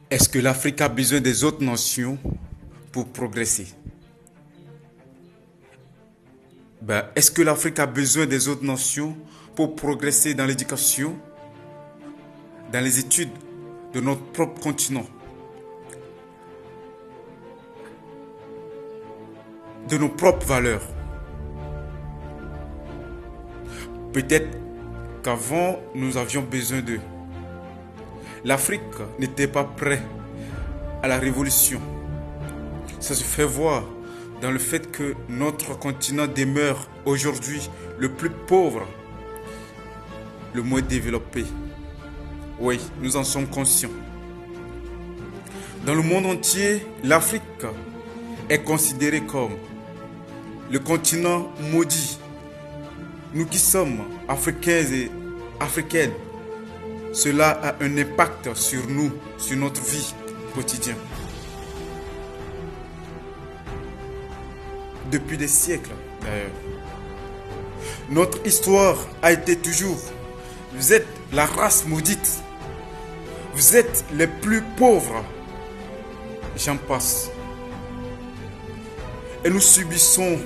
Est-ce que l'Afrique a besoin des autres nations pour progresser? Est-ce que l'Afrique a besoin des autres nations pour progresser dans l'éducation, dans les études de notre propre continent, de nos propres valeurs? Peut-être qu'avant, nous avions besoin d'eux. L'Afrique n'était pas prête à la révolution. Ça se fait voir dans le fait que notre continent demeure aujourd'hui le plus pauvre, le moins développé. Oui, nous en sommes conscients. Dans le monde entier, l'Afrique est considérée comme le continent maudit. Nous qui sommes Africains et Africaines, cela a un impact sur nous, sur notre vie quotidienne. Depuis des siècles, d'ailleurs. Notre histoire a été toujours: vous êtes la race maudite, vous êtes les plus pauvres, j'en passe. Et nous subissons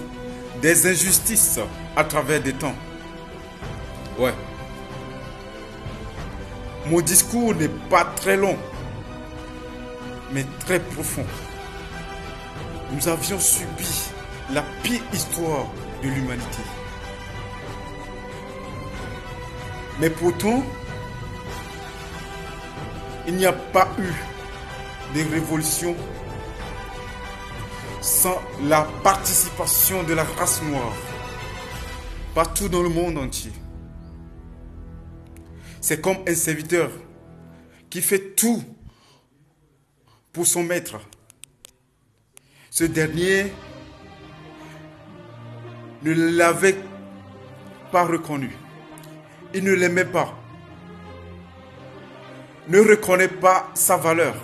des injustices à travers des temps. Ouais. Mon discours n'est pas très long, mais très profond. Nous avions subi la pire histoire de l'humanité. Mais pourtant, il n'y a pas eu de révolution sans la participation de la race noire partout dans le monde entier. C'est comme un serviteur qui fait tout pour son maître. Ce dernier ne l'avait pas reconnu. Il ne l'aimait pas. Ne reconnaît pas sa valeur.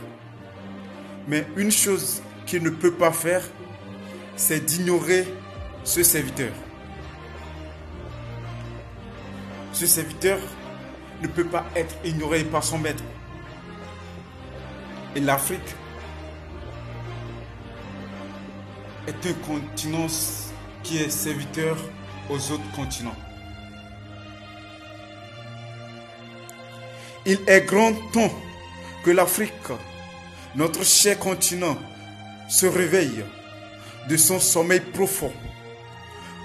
Mais une chose qu'il ne peut pas faire, c'est d'ignorer ce serviteur. Ce serviteur ne peut pas être ignoré par son maître. Et l'Afrique est un continent qui est serviteur aux autres continents. Il est grand temps que l'Afrique, notre cher continent, se réveille de son sommeil profond.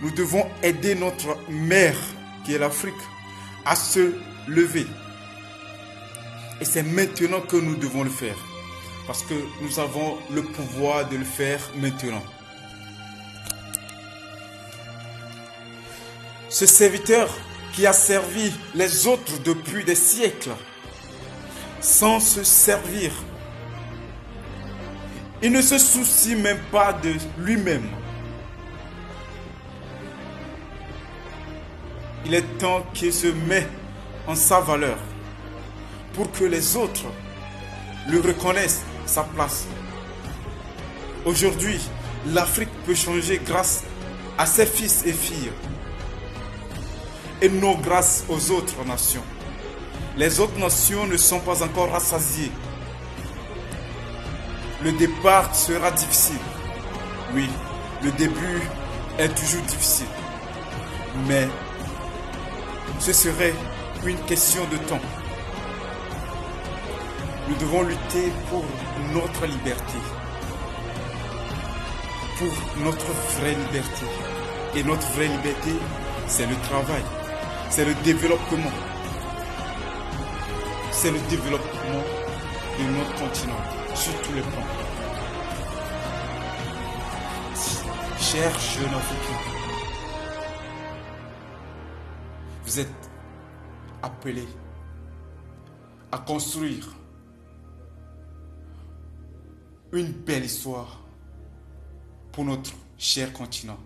Nous devons aider notre mère, qui est l'Afrique, à se lever. Et c'est maintenant que nous devons le faire. Parce que nous avons le pouvoir de le faire maintenant. Ce serviteur qui a servi les autres depuis des siècles, sans se servir, il ne se soucie même pas de lui-même. Il est temps qu'il se mette en sa valeur pour que les autres le reconnaissent sa place. Aujourd'hui, l'Afrique peut changer grâce à ses fils et filles et non grâce aux autres nations. Les autres nations ne sont pas encore rassasiées. Le départ sera difficile. Oui, le début est toujours difficile. Mais ce serait une question de temps. Nous devons lutter pour notre liberté. Pour notre vraie liberté. Et notre vraie liberté, c'est le travail. C'est le développement. C'est le développement de notre continent sur tous les plans. Chers jeunes Africains, vous êtes appelés à construire une belle histoire pour notre cher continent.